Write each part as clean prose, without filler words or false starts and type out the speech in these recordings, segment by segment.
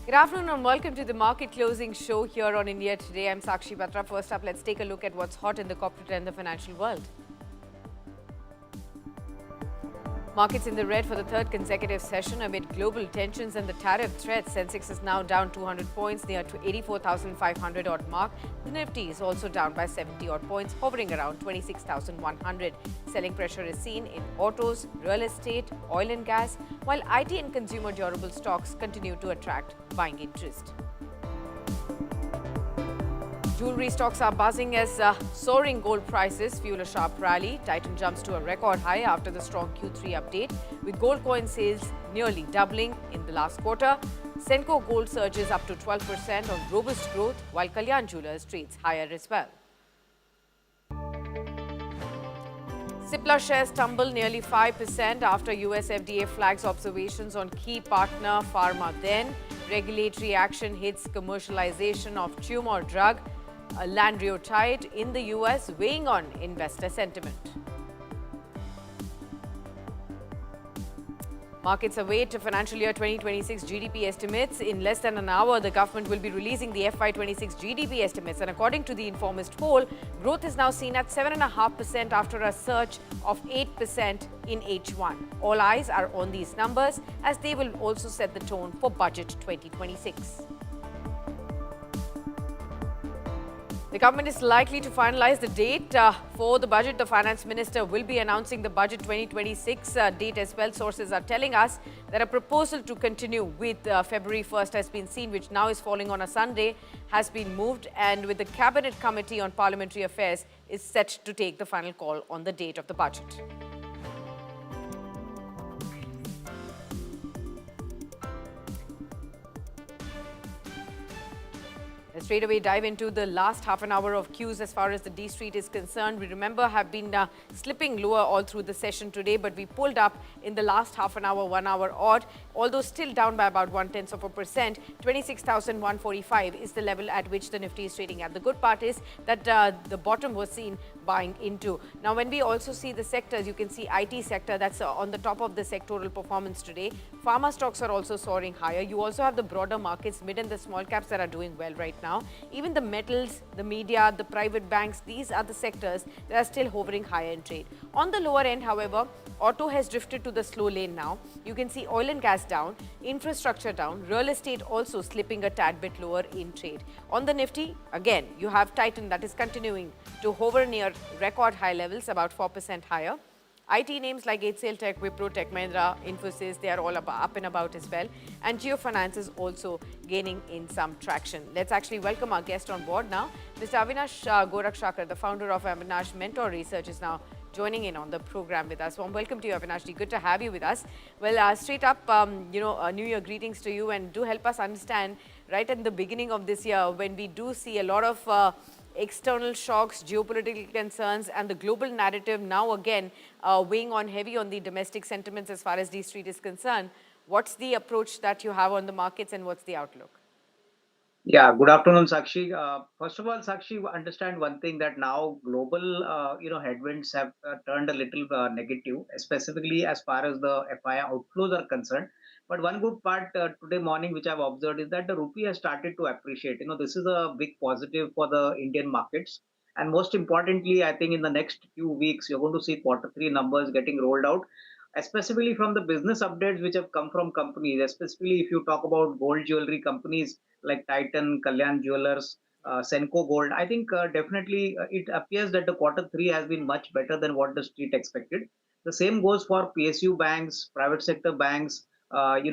Good afternoon and welcome to the market closing show here on India Today. I'm Sakshi Batra. First up, let's take a look at what's hot in the corporate and the financial world. Markets in the red for the third consecutive session amid global tensions and the tariff threats. Sensex is now down 200 points near to 84,500 odd mark. The Nifty is also down by 70 odd points, hovering around 26,100. Selling pressure is seen in autos, real estate, oil and gas, while IT and consumer durable stocks continue to attract buying interest. Jewellery stocks are buzzing as soaring gold prices fuel a sharp rally. Titan jumps to a record high after the strong Q3 update, with gold coin sales nearly doubling in the last quarter. Senco Gold surges up to 12% on robust growth, while Kalyan Jewellers trades higher as well. Cipla shares tumble nearly 5% after USFDA flags observations on key partner pharma. Then, regulatory action hits commercialization of tumor drug Lanreotide in the US, weighing on investor sentiment. Markets await financial year 2026 GDP estimates. In less than an hour, the government will be releasing the FY26 GDP estimates. And according to the Informist poll, growth is now seen at 7.5% after a surge of 8% in H1. All eyes are on these numbers as they will also set the tone for Budget 2026. The government is likely to finalize the date for the budget. The finance minister will be announcing the budget 2026 date as well. Sources are telling us that a proposal to continue with February 1st has been seen, which now is falling on a Sunday, has been moved, and with the Cabinet Committee on Parliamentary Affairs is set to take the final call on the date of the budget. Let's straight away dive into the last half an hour of cues as far as the D Street is concerned. We remember have been slipping lower all through the session today, but we pulled up in the last half an hour, 1 hour odd, although still down by about 0.1%. 26,145 is the level at which the Nifty is trading at. The good part is that the bottom was seen buying into. Now, when we also see the sectors, you can see IT sector that's on the top of the sectoral performance today. Pharma stocks are also soaring higher. You also have the broader markets, mid and the small caps that are doing well right now. Even the metals, the media, the private banks, these are the sectors that are still hovering higher in trade. On the lower end, however, auto has drifted to the slow lane now. You can see oil and gas down, infrastructure down, real estate also slipping a tad bit lower in trade. On the Nifty, again, you have Titan that is continuing to hover near record high levels, about 4% higher. IT names like HCL Tech, Wipro, Tech Mahindra, Infosys, they are all up and about as well. And Geofinance is also gaining in some traction. Let's actually welcome our guest on board now. Mr. Avinash Gorakshakar, the founder of Avinash Mentor Research, is now joining in on the program with us. Warm welcome to you, Avinash. Good to have you with us. Well, straight up, New Year greetings to you, and do help us understand right at the beginning of this year when we do see a lot of external shocks, geopolitical concerns, and the global narrative now again weighing on heavy on the domestic sentiments as far as D Street is concerned. What's the approach that you have on the markets and what's the outlook? Yeah, good afternoon, Sakshi. First of all, Sakshi, understand one thing that now global, headwinds have turned a little negative, specifically as far as the FII outflows are concerned. But one good part today morning, which I've observed, is that the rupee has started to appreciate. This is a big positive for the Indian markets. And most importantly, I think in the next few weeks, you're going to see quarter 3 numbers getting rolled out, especially from the business updates which have come from companies, especially if you talk about gold jewelry companies like Titan, Kalyan Jewellers, Senco Gold. I think definitely it appears that the quarter 3 has been much better than what the street expected. The same goes for PSU banks, private sector banks,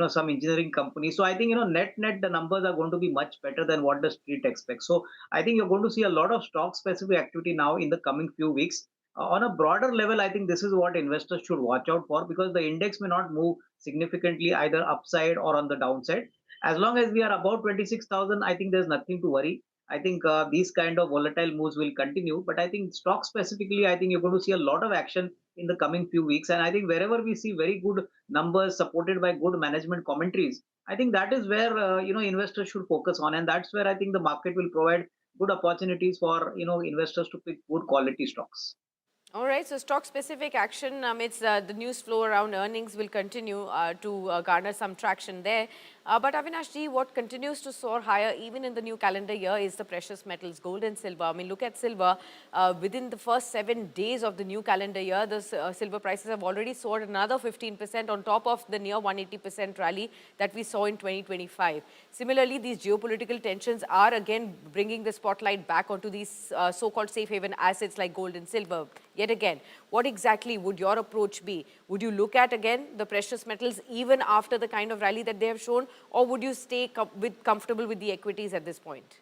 some engineering companies. So I think, net the numbers are going to be much better than what the street expects. So I think you're going to see a lot of stock specific activity now in the coming few weeks. On a broader level, I think this is what investors should watch out for, because the index may not move significantly either upside or on the downside. As long as we are above 26,000, I think there's nothing to worry. I think these kind of volatile moves will continue. But I think stock specifically, I think you're going to see a lot of action in the coming few weeks. And I think wherever we see very good numbers supported by good management commentaries, I think that is where investors should focus on, and that's where I think the market will provide good opportunities for investors to pick good quality stocks. All right, so stock-specific action amidst the news flow around earnings will continue to garner some traction there. But Avinash ji, what continues to soar higher even in the new calendar year is the precious metals, gold and silver. I mean, look at silver. Within the first 7 days of the new calendar year, the silver prices have already soared another 15% on top of the near 180% rally that we saw in 2025. Similarly, these geopolitical tensions are again bringing the spotlight back onto these so-called safe haven assets like gold and silver. Yet again, what exactly would your approach be? Would you look at again the precious metals even after the kind of rally that they have shown, or would you stay comfortable with the equities at this point?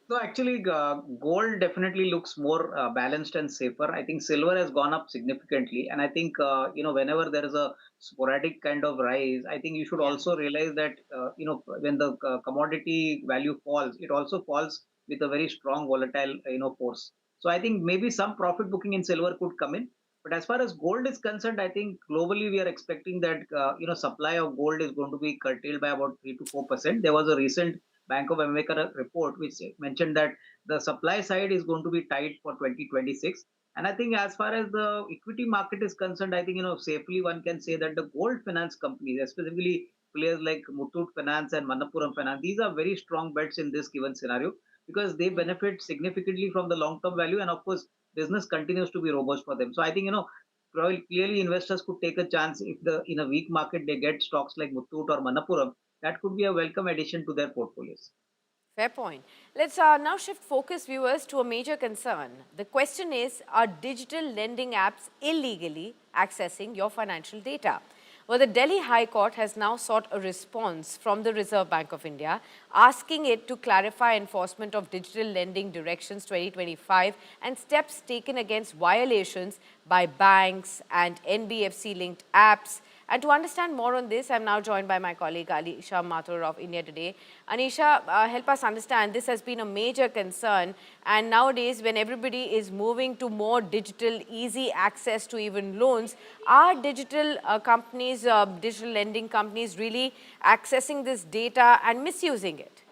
So actually, gold definitely looks more balanced and safer. I think silver has gone up significantly, and I think whenever there is a sporadic kind of rise, I think you should Yeah. also realize that when the commodity value falls, it also falls with a very strong volatile force. So I think maybe some profit booking in silver could come in. But as far as gold is concerned, I think globally we are expecting that supply of gold is going to be curtailed by about 3 to 4%. There was a recent Bank of America report which mentioned that the supply side is going to be tight for 2026. And I think as far as the equity market is concerned, I think safely one can say that the gold finance companies, specifically players like Muthoot Finance and Manappuram Finance, these are very strong bets in this given scenario because they benefit significantly from the long term value, and of course business continues to be robust for them. So I think clearly investors could take a chance if the in a weak market they get stocks like Muthoot or Manappuram. That could be a welcome addition to their portfolios. Fair point. Let's now shift focus, viewers, to a major concern. The question is, are digital lending apps illegally accessing your financial data? Well, the Delhi High Court has now sought a response from the Reserve Bank of India, asking it to clarify enforcement of digital lending directions 2025 and steps taken against violations by banks and NBFC-linked apps. And to understand more on this, I'm now joined by my colleague Anisha Mathur of India Today. Anisha, help us understand, this has been a major concern, and nowadays when everybody is moving to more digital, easy access to even loans, are digital companies, digital lending companies really accessing this data and misusing it?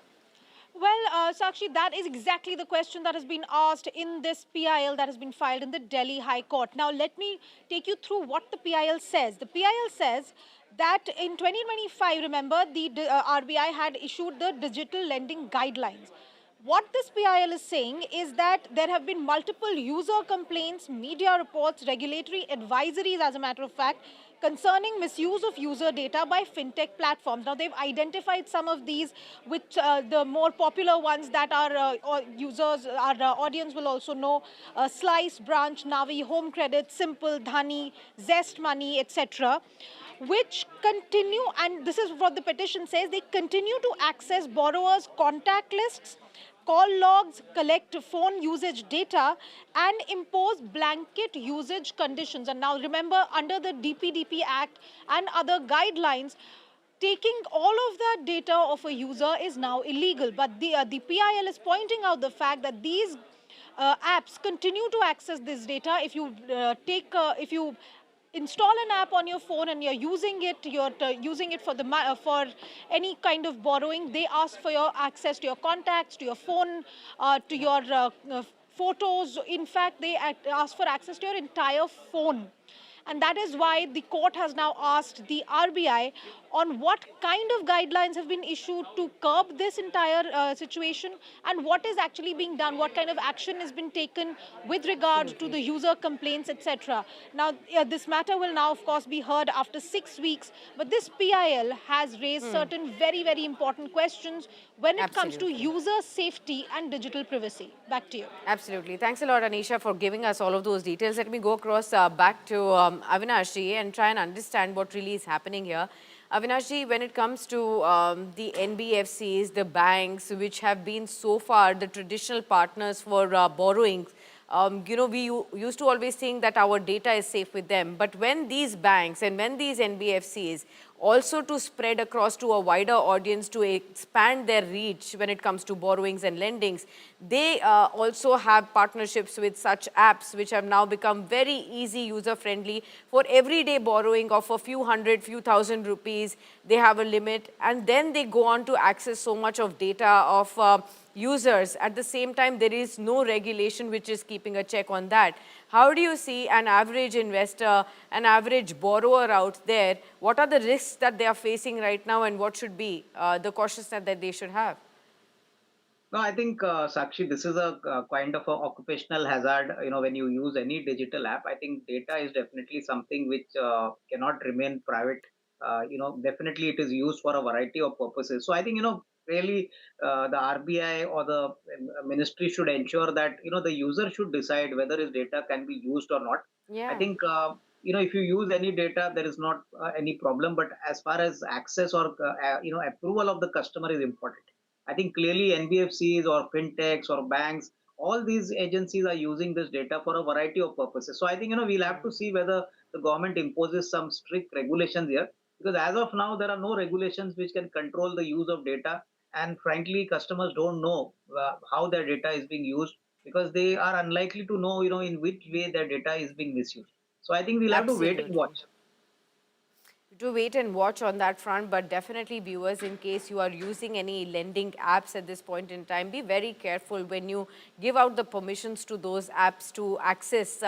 Well, Sakshi, that is exactly the question that has been asked in this PIL that has been filed in the Delhi High Court. Now, let me take you through what the PIL says. The PIL says that in 2025, remember, the RBI had issued the digital lending guidelines. What this PIL is saying is that there have been multiple user complaints, media reports, regulatory advisories, as a matter of fact, concerning misuse of user data by fintech platforms. Now, they've identified some of these, which the more popular ones that our users, our audience will also know: Slice, Branch, Navi, Home Credit, Simple, Dhani, Zest Money, etc., which continue, and this is what the petition says, they continue to access borrowers' contact lists, call logs, collect phone usage data, and impose blanket usage conditions. And now remember, under the DPDP Act and other guidelines, taking all of that data of a user is now illegal. But the PIL is pointing out the fact that these apps continue to access this data. If you install an app on your phone and you're using it, using it for for any kind of borrowing, they ask for your access to your contacts, to your phone, to your photos. In fact, they ask for access to your entire phone. And that is why the court has now asked the RBI on what kind of guidelines have been issued to curb this entire situation, and what is actually being done, what kind of action has been taken with regard to the user complaints, etc. Now, this matter will now, of course, be heard after 6 weeks, but this PIL has raised certain very, very important questions when it comes to Absolutely. user safety and digital privacy. Back to you. Absolutely. Thanks a lot, Anisha, for giving us all of those details. Let me go across back to Avinash ji and try and understand what really is happening here. Avinash ji, when it comes to the NBFCs, the banks, which have been so far the traditional partners for borrowing, we used to always think that our data is safe with them. But when these banks and when these NBFCs also to spread across to a wider audience to expand their reach when it comes to borrowings and lendings, they also have partnerships with such apps which have now become very easy, user-friendly for everyday borrowing of a few hundred, few thousand rupees. They have a limit, and then they go on to access so much of data of users. At the same time, there is no regulation which is keeping a check on that. How do you see an average investor, an average borrower out there? What are the risks that they are facing right now, and what should be the cautiousness that they should have? No, I think, Sakshi, this is a kind of a occupational hazard. When you use any digital app, I think data is definitely something which cannot remain private. Definitely it is used for a variety of purposes. So I think, really, the RBI or the ministry should ensure that, the user should decide whether his data can be used or not. I Yeah, think, if you use any data, there is not any problem. But as far as access or, approval of the customer is important. I think clearly NBFCs or fintechs or banks, all these agencies are using this data for a variety of purposes. So I think, we'll have to see whether the government imposes some strict regulations here, because as of now there are no regulations which can control the use of data, and frankly customers don't know how their data is being used, because they are unlikely to know, in which way their data is being misused. So I think we'll have to wait and absolutely. watch. To wait and watch on that front, but definitely viewers, in case you are using any lending apps at this point in time, be very careful when you give out the permissions to those apps to access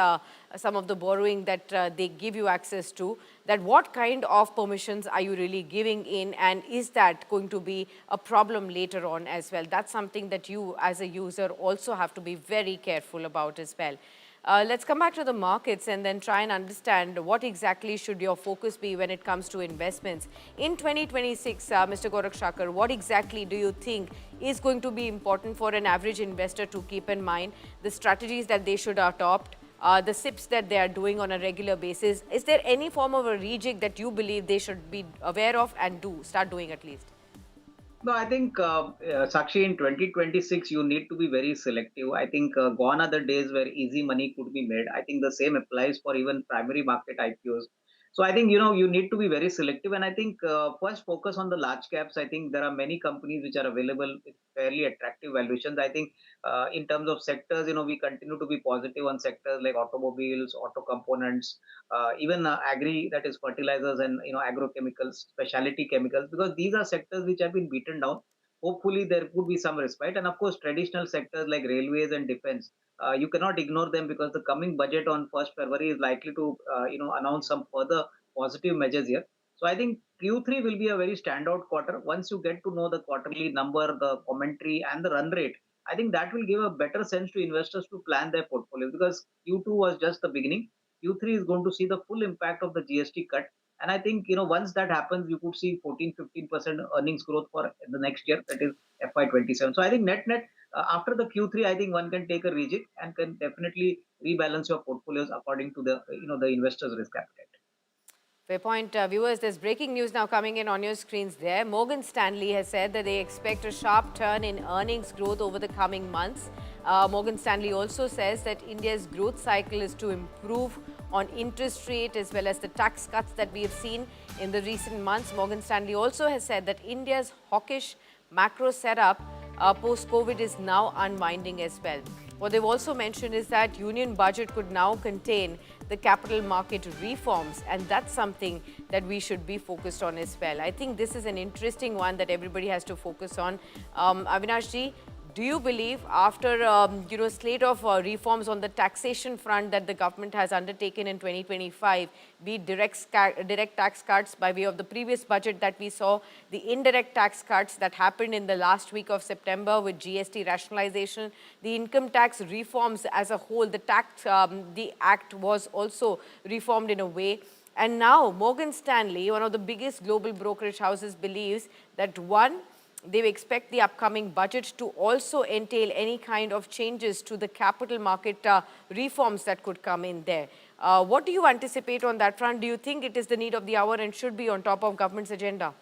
some of the borrowing that they give you access to, that what kind of permissions are you really giving in, and is that going to be a problem later on as well? That's something that you as a user also have to be very careful about as well. Let's come back to the markets and then try and understand what exactly should your focus be when it comes to investments. In 2026, Mr. Gorakshakar, what exactly do you think is going to be important for an average investor to keep in mind? The strategies that they should adopt, the SIPs that they are doing on a regular basis. Is there any form of a rejig that you believe they should be aware of and start doing at least? No, I think, Sakshi, in 2026, you need to be very selective. I think gone are the days where easy money could be made. I think the same applies for even primary market IPOs. So I think, you need to be very selective. And I think first focus on the large caps. I think there are many companies which are available with fairly attractive valuations. I think in terms of sectors, we continue to be positive on sectors like automobiles, auto components, even agri, that is fertilizers and agrochemicals, specialty chemicals, because these are sectors which have been beaten down. Hopefully there could be some respite, and of course traditional sectors like railways and defense, you cannot ignore them, because the coming budget on 1st February is likely to announce some further positive measures here. So I think Q3 will be a very standout quarter. Once you get to know the quarterly number, the commentary and the run rate, I think that will give a better sense to investors to plan their portfolios, because Q2 was just the beginning. Q3 is going to see the full impact of the GST cut. And I think, once that happens, you could see 14-15% earnings growth for the next year, that is FY27. So I think net, after the Q3, I think one can take a rejig and can definitely rebalance your portfolios according to the, the investor's risk appetite. Fair point, viewers. There's breaking news now coming in on your screens there. Morgan Stanley has said that they expect a sharp turn in earnings growth over the coming months. Morgan Stanley also says that India's growth cycle is to improve on interest rate as well as the tax cuts that we have seen in the recent months. Morgan Stanley also has said that India's hawkish macro setup post-COVID is now unwinding as well. What they've also mentioned is that union budget could now contain the capital market reforms, and that's something that we should be focused on as well. I think this is an interesting one that everybody has to focus on. Avinash ji, do you believe after slate of reforms on the taxation front that the government has undertaken in 2025, be it direct tax cuts by way of the previous budget that we saw, the indirect tax cuts that happened in the last week of September with GST rationalization, the income tax reforms as a whole, the act was also reformed in a way. And now Morgan Stanley, one of the biggest global brokerage houses, believes that one, they expect the upcoming budget to also entail any kind of changes to the capital market reforms that could come in there. What do you anticipate on that front? Do you think it is the need of the hour and should be on top of government's agenda?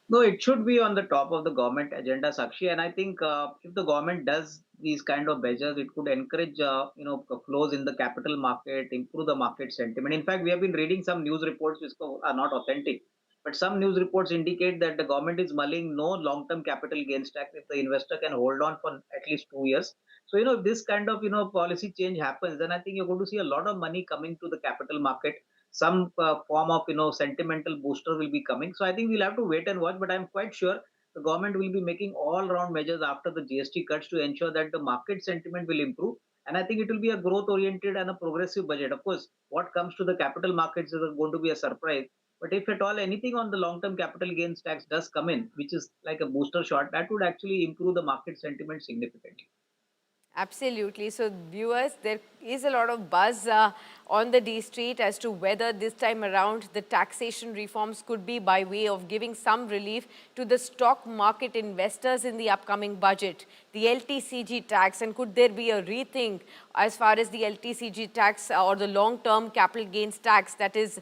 No, it should be on the top of the government agenda, Sakshi. And I think if the government does these kind of measures, it could encourage, flows in the capital market, improve the market sentiment. In fact, we have been reading some news reports which are not authentic, but some news reports indicate that the government is mulling no long-term capital gains tax if the investor can hold on for at least 2 years. So, if this kind of, policy change happens, then I think you're going to see a lot of money coming to the capital market. Some form of, sentimental booster will be coming. So I think we'll have to wait and watch, but I'm quite sure the government will be making all round measures after the GST cuts to ensure that the market sentiment will improve, And I think it will be a growth oriented and a progressive budget. Of course, what comes to the capital markets is going to be a surprise. But if at all anything on the long term capital gains tax does come in, which is like a booster shot, that would actually improve the market sentiment significantly. Absolutely. So, viewers, there is a lot of buzz on the D Street as to whether this time around the taxation reforms could be by way of giving some relief to the stock market investors in the upcoming budget. The LTCG tax, and could there be a rethink as far as the LTCG tax or the long-term capital gains tax that is,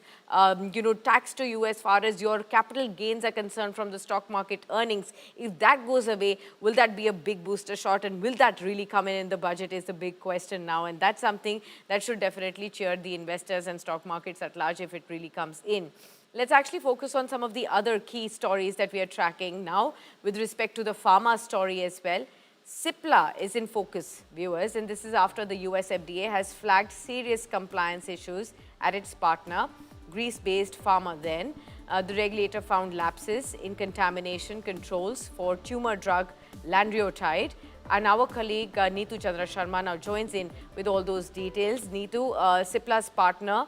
tax to you as far as your capital gains are concerned from the stock market earnings? If that goes away, will that be a big booster shot, and will that really come in the budget is the big question now, and that's something that should definitely cheer the investors and stock markets at large if it really comes in. Let's actually focus on some of the other key stories that we are tracking now with respect to the pharma story as well. Cipla is in focus, viewers, and this is after the USFDA has flagged serious compliance issues at its partner, Greece-based pharma then. The regulator found lapses in contamination controls for tumor drug Lanreotide. And our colleague Neetu Chandra Sharma now joins in with all those details. Neetu, Cipla's partner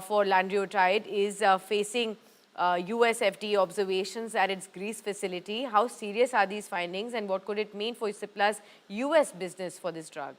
for Lanreotide is facing USFDA observations at its Greece facility. How serious are these findings, and what could it mean for Cipla's US business for this drug?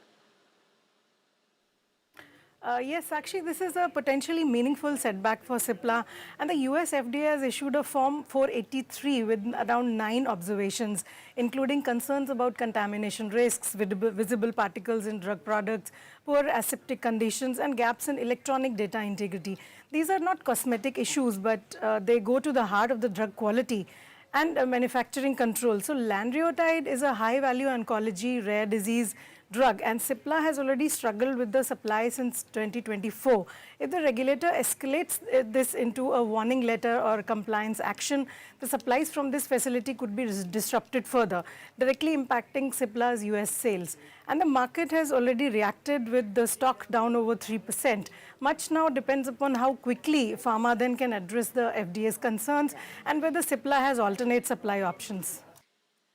Yes, actually, this is a potentially meaningful setback for Cipla, and the US FDA has issued a Form 483 with around 9 observations, including concerns about contamination risks, visible particles in drug products, poor aseptic conditions, and gaps in electronic data integrity. These are not cosmetic issues, but they go to the heart of the drug quality and manufacturing control. So Lanreotide is a high-value oncology rare disease drug, and Cipla has already struggled with the supply since 2024. If the regulator escalates this into a warning letter or compliance action, the supplies from this facility could be disrupted further, directly impacting Cipla's US sales. And the market has already reacted with the stock down over 3%. Much now depends upon how quickly pharma then can address the FDA's concerns and whether Cipla has alternate supply options.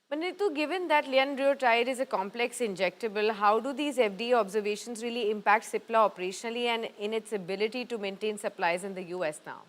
But Neetu, given that Lanreotide is a complex injectable, how do these FDA observations really impact Cipla operationally and in its ability to maintain supplies in the US now?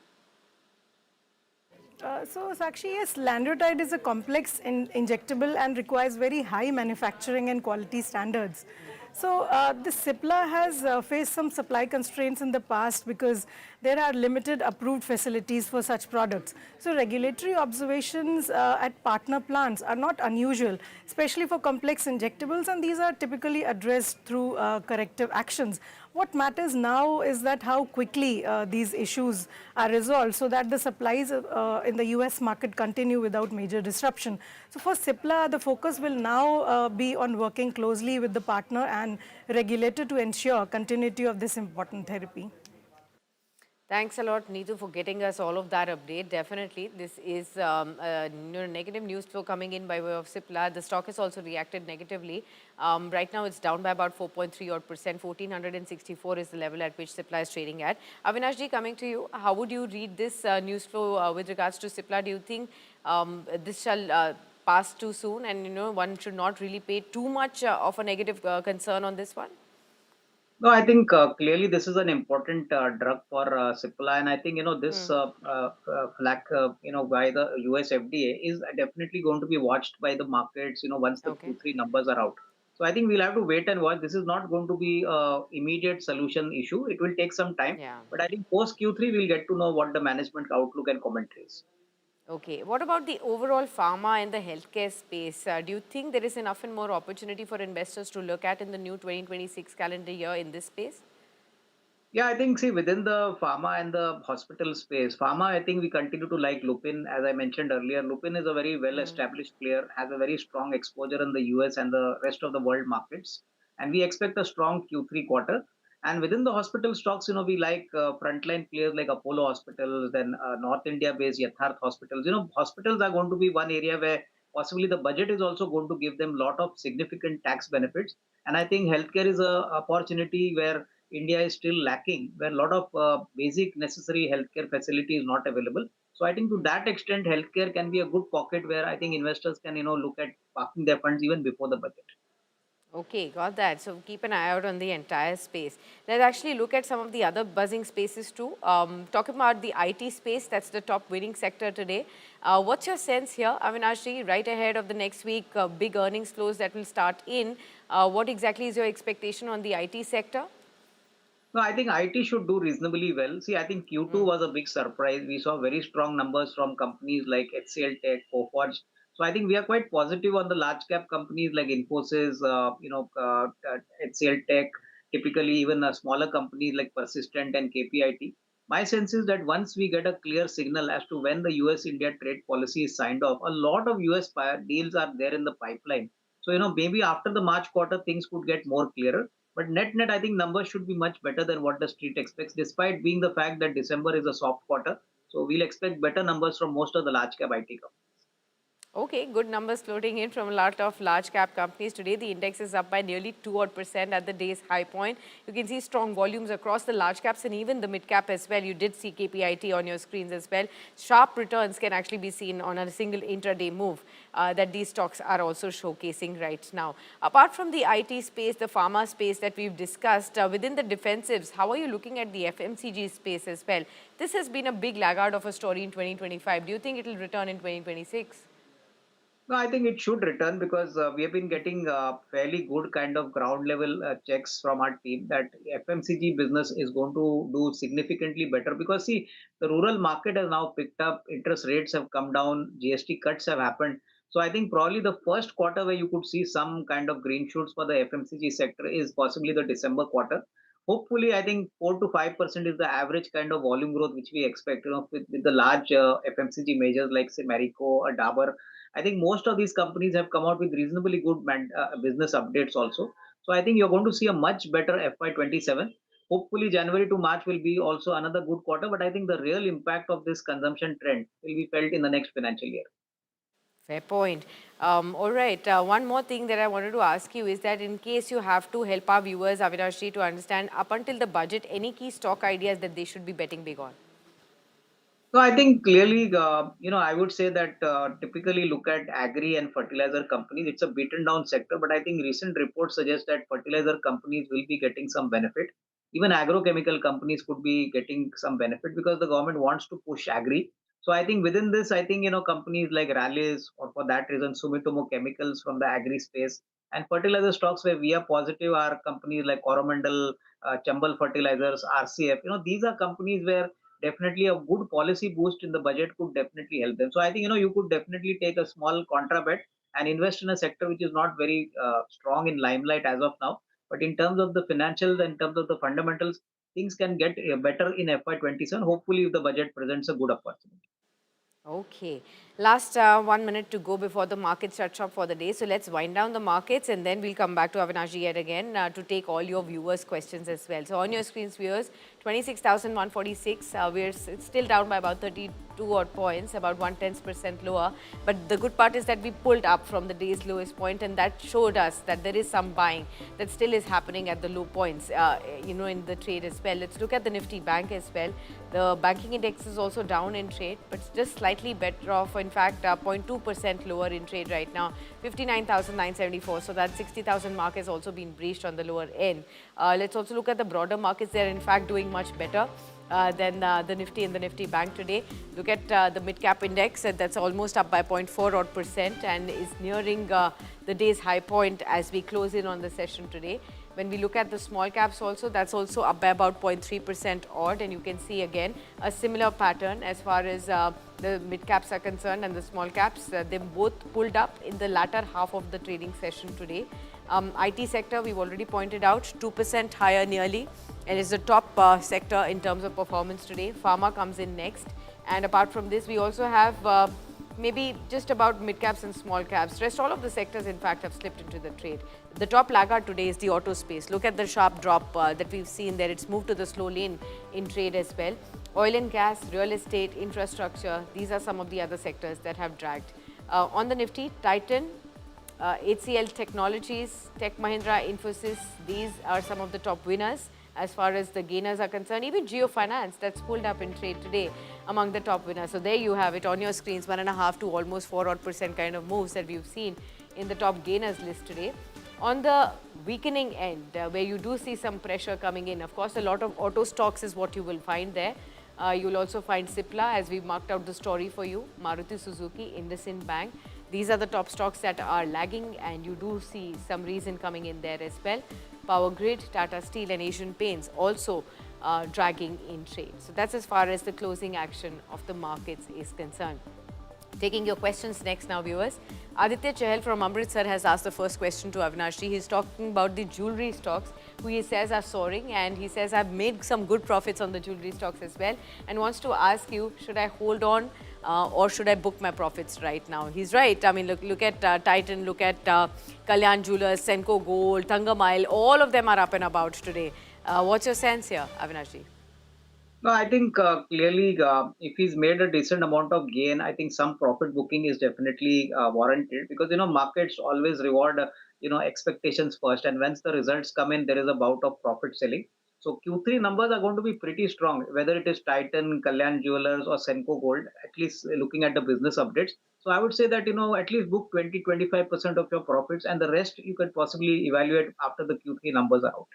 So Sakshi, yes, Lanreotide is a complex injectable and requires very high manufacturing and quality standards. So the Cipla has faced some supply constraints in the past because there are limited approved facilities for such products. So regulatory observations at partner plants are not unusual, especially for complex injectables, and these are typically addressed through corrective actions. What matters now is that how quickly these issues are resolved so that the supplies in the US market continue without major disruption. So for Cipla, the focus will now be on working closely with the partner and regulator to ensure continuity of this important therapy. Thanks a lot, Neetu, for getting us all of that update. Definitely, this is negative news flow coming in by way of Cipla. The stock has also reacted negatively. Right now, it's down by about 4.3 odd percent. 1464 is the level at which Cipla is trading at. Avinash ji, coming to you, how would you read this news flow with regards to Cipla? Do you think this shall pass too soon, and one should not really pay too much of a negative concern on this one? No, I think clearly this is an important drug for Cipla, and I think this flag by the US FDA is definitely going to be watched by the markets. Once the Okay. Q3 numbers are out, so I think we'll have to wait and watch. This is not going to be immediate solution issue. It will take some time, Yeah. but I think post Q3 we'll get to know what the management outlook and commentary is. Okay. What about the overall pharma and the healthcare space? Do you think there is enough and more opportunity for investors to look at in the new 2026 calendar year in this space? Yeah, I think, see, within the pharma and the hospital space, pharma, I think we continue to like Lupin. As I mentioned earlier, Lupin is a very well established player, has a very strong exposure in the US and the rest of the world markets. And we expect a strong Q3 quarter. And within the hospital stocks, we like frontline players like Apollo Hospitals, then North India based Yatharth Hospitals. Hospitals are going to be one area where possibly the budget is also going to give them a lot of significant tax benefits. And I think healthcare is a opportunity where India is still lacking, where a lot of basic necessary healthcare facility is not available. So I think to that extent, healthcare can be a good pocket where I think investors can look at parking their funds even before the budget. Okay, got that. So keep an eye out on the entire space. Let's actually look at some of the other buzzing spaces too. Talking about the IT space, that's the top winning sector today. What's your sense here, Avinash, right ahead of the next week, big earnings flows that will start in? What exactly is your expectation on the IT sector? No, I think IT should do reasonably well. See, I think Q2 was a big surprise. We saw very strong numbers from companies like HCL Tech, Coforge. So I think we are quite positive on the large cap companies like Infosys, HCL Tech, typically even smaller companies like Persistent and KPIT. My sense is that once we get a clear signal as to when the US India trade policy is signed off, a lot of deals are there in the pipeline. So, maybe after the March quarter, things could get more clearer. But net, I think numbers should be much better than what the street expects, despite being the fact that December is a soft quarter. So we'll expect better numbers from most of the large cap IT companies. Okay, good numbers floating in from a lot of large cap companies. Today, the index is up by nearly 2% at the day's high point. You can see strong volumes across the large caps and even the mid cap as well. You did see KPIT on your screens as well. Sharp returns can actually be seen on a single intraday move that these stocks are also showcasing right now. Apart from the IT space, the pharma space that we've discussed, within the defensives, how are you looking at the FMCG space as well? This has been a big laggard of a story in 2025. Do you think it will return in 2026? No, I think it should return because we have been getting fairly good kind of ground level checks from our team that FMCG business is going to do significantly better because see, the rural market has now picked up, interest rates have come down, GST cuts have happened. So I think probably the first quarter where you could see some kind of green shoots for the FMCG sector is possibly the December quarter. Hopefully, I think 4 to 5% is the average kind of volume growth which we expect. With the large FMCG majors like say Marico or Dabur, I think most of these companies have come out with reasonably good business updates also. So I think you're going to see a much better FY27. Hopefully, January to March will be also another good quarter. But I think the real impact of this consumption trend will be felt in the next financial year. Fair point. All right. One more thing that I wanted to ask you is that in case you have to help our viewers, Avinash, to understand up until the budget, any key stock ideas that they should be betting big on? So I think clearly, I would say that typically look at agri and fertilizer companies. It's a beaten down sector, but I think recent reports suggest that fertilizer companies will be getting some benefit. Even agrochemical companies could be getting some benefit because the government wants to push agri. So I think within this, I think companies like Rallies or for that reason Sumitomo Chemicals from the agri space and fertilizer stocks where we are positive are companies like Coromandel, Chambal Fertilizers, RCF. These are companies where definitely a good policy boost in the budget could definitely help them. So I think you could definitely take a small contra bet and invest in a sector which is not very strong in limelight as of now. But in terms of the financials, in terms of the fundamentals, things can get better in FY27. Hopefully, if the budget presents a good opportunity. Okay. Last 1 minute to go before the market shuts up for the day. So let's wind down the markets and then we'll come back to Avinash yet again to take all your viewers' questions as well. So on your screens, viewers, 26,146. It's still down by about 32 odd points, about 1/10% lower. But the good part is that we pulled up from the day's lowest point and that showed us that there is some buying that still is happening at the low points, in the trade as well. Let's look at the Nifty Bank as well. The banking index is also down in trade, but just slightly better off. In fact, 0.2% lower in trade right now, 59,974. So that 60,000 mark has also been breached on the lower end. Let's also look at the broader markets. They're in fact doing much better than the Nifty and the Nifty Bank today. Look at the mid-cap index, that's almost up by 0.4 odd percent and is nearing the day's high point as we close in on the session today. When we look at the small caps also, that's also up by about 0.3% odd, and you can see again a similar pattern as far as the mid caps are concerned and the small caps. They both pulled up in the latter half of the trading session today. IT sector, we've already pointed out, 2% higher nearly, and is the top sector in terms of performance today. Pharma comes in next, and apart from this, we also have maybe just about mid caps and small caps. Rest all of the sectors in fact have slipped into the trade. The top laggard today is the auto space. Look at the sharp drop that we've seen there. It's moved to the slow lane in trade as well. Oil and gas, real estate, infrastructure, these are some of the other sectors that have dragged. On the Nifty, Titan, HCL Technologies, Tech Mahindra, Infosys, these are some of the top winners. As far as the gainers are concerned, even Geo Finance, that's pulled up in trade today among the top winners. So there you have it on your screens, 1.5 to almost 4 odd % kind of moves that we've seen in the top gainers list today. On the weakening end, where you do see some pressure coming in, of course, a lot of auto stocks is what you will find there. You'll also find Cipla, as we've marked out the story for you, Maruti Suzuki, IndusInd Bank. These are the top stocks that are lagging, and you do see some reason coming in there as well. Power Grid, Tata Steel and Asian Paints also dragging in trade. So that's as far as the closing action of the markets is concerned. Taking your questions next now, viewers. Aditya Chahal from Amritsar has asked the first question to Avinash. He's talking about the jewellery stocks, who he says are soaring, and he says, I've made some good profits on the jewellery stocks as well, and wants to ask you, should I hold on or should I book my profits right now? He's right. I mean, look at Titan, look at Kalyan Jewellers, Senco Gold, Thangamile, all of them are up and about today. What's your sense here, Avinashji? No, I think clearly if he's made a decent amount of gain, I think some profit booking is definitely warranted, because markets always reward expectations first, and once the results come in, there is a bout of profit selling. So Q3 numbers are going to be pretty strong, whether it is Titan, Kalyan Jewellers or Senco Gold, at least looking at the business updates. So I would say that at least book 20-25% of your profits, and the rest you could possibly evaluate after the Q3 numbers are out.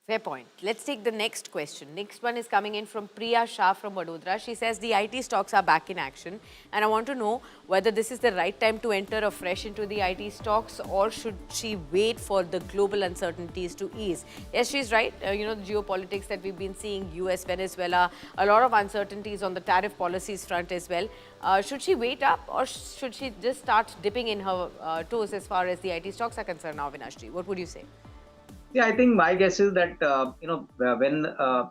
Fair point. Let's take the next question. Next one is coming in from Priya Shah from Vadodara. She says the IT stocks are back in action, and I want to know whether this is the right time to enter afresh into the IT stocks, or should she wait for the global uncertainties to ease? Yes, she's right. The geopolitics that we've been seeing, US, Venezuela, a lot of uncertainties on the tariff policies front as well. Should she wait up, or should she just start dipping in her toes as far as the IT stocks are concerned now, Avinashji? What would you say? Yeah, I think my guess is that when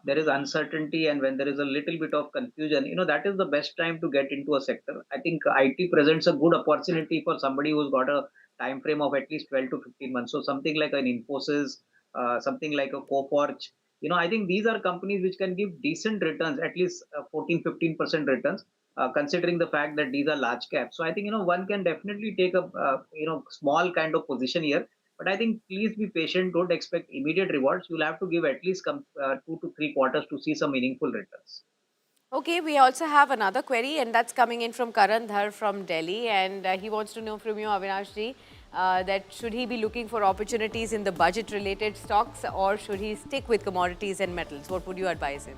there is uncertainty and when there is a little bit of confusion, that is the best time to get into a sector. I think IT presents a good opportunity for somebody who's got a time frame of at least 12 to 15 months. So something like an Infosys, something like a Coforge. I think these are companies which can give decent returns, at least 14-15% returns, considering the fact that these are large caps. So I think one can definitely take a small kind of position here. But I think please be patient. Don't expect immediate rewards. You'll have to give at least 2 to 3 quarters to see some meaningful returns. Okay, we also have another query, and that's coming in from Karan Dhar from Delhi, and he wants to know from you, Avinashji, that should he be looking for opportunities in the budget-related stocks, or should he stick with commodities and metals? What would you advise him?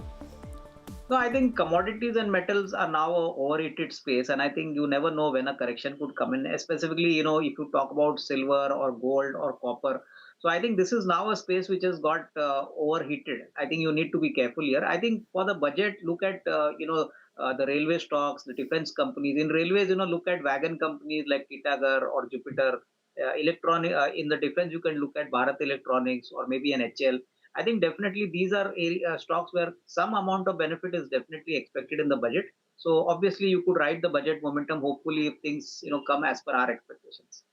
No, I think commodities and metals are now a overrated space, and I think you never know when a correction could come in. Specifically, if you talk about silver or gold or copper. So I think this is now a space which has got overheated. I think you need to be careful here. I think for the budget, look at the railway stocks, the defense companies. In railways, look at wagon companies like Titagar or Jupiter. Electronic in the defense, you can look at Bharat Electronics or maybe an HL. I think definitely these are stocks where some amount of benefit is definitely expected in the budget. So obviously you could ride the budget momentum, hopefully, if things come as per our expectations.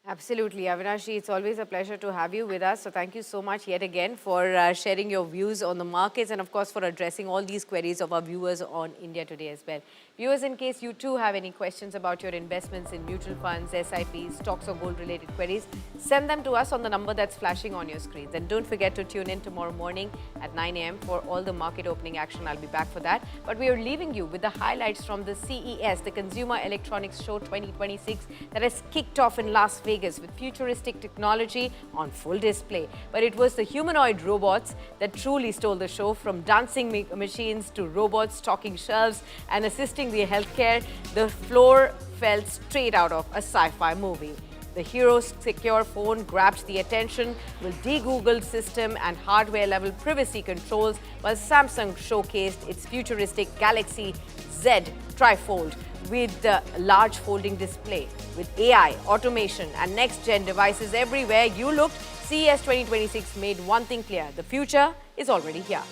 Absolutely. Avinashji, it's always a pleasure to have you with us. So thank you so much yet again for sharing your views on the markets, and of course for addressing all these queries of our viewers on India Today as well. Viewers, in case you too have any questions about your investments in mutual funds, SIPs, stocks or gold related queries, send them to us on the number that's flashing on your screens. And don't forget to tune in tomorrow morning at 9 a.m. for all the market opening action. I'll be back for that. But we are leaving you with the highlights from the CES, the Consumer Electronics Show 2026, that has kicked off in Las Vegas with futuristic technology on full display. But it was the humanoid robots that truly stole the show, from dancing machines to robots stocking shelves and assisting the healthcare. The floor felt straight out of a sci-fi movie. The Hero's secure phone grabbed the attention with de-Googled system and hardware-level privacy controls, while Samsung showcased its futuristic Galaxy Z trifold with the large folding display. With AI, automation and next-gen devices everywhere you looked, CES 2026 made one thing clear: the future is already here.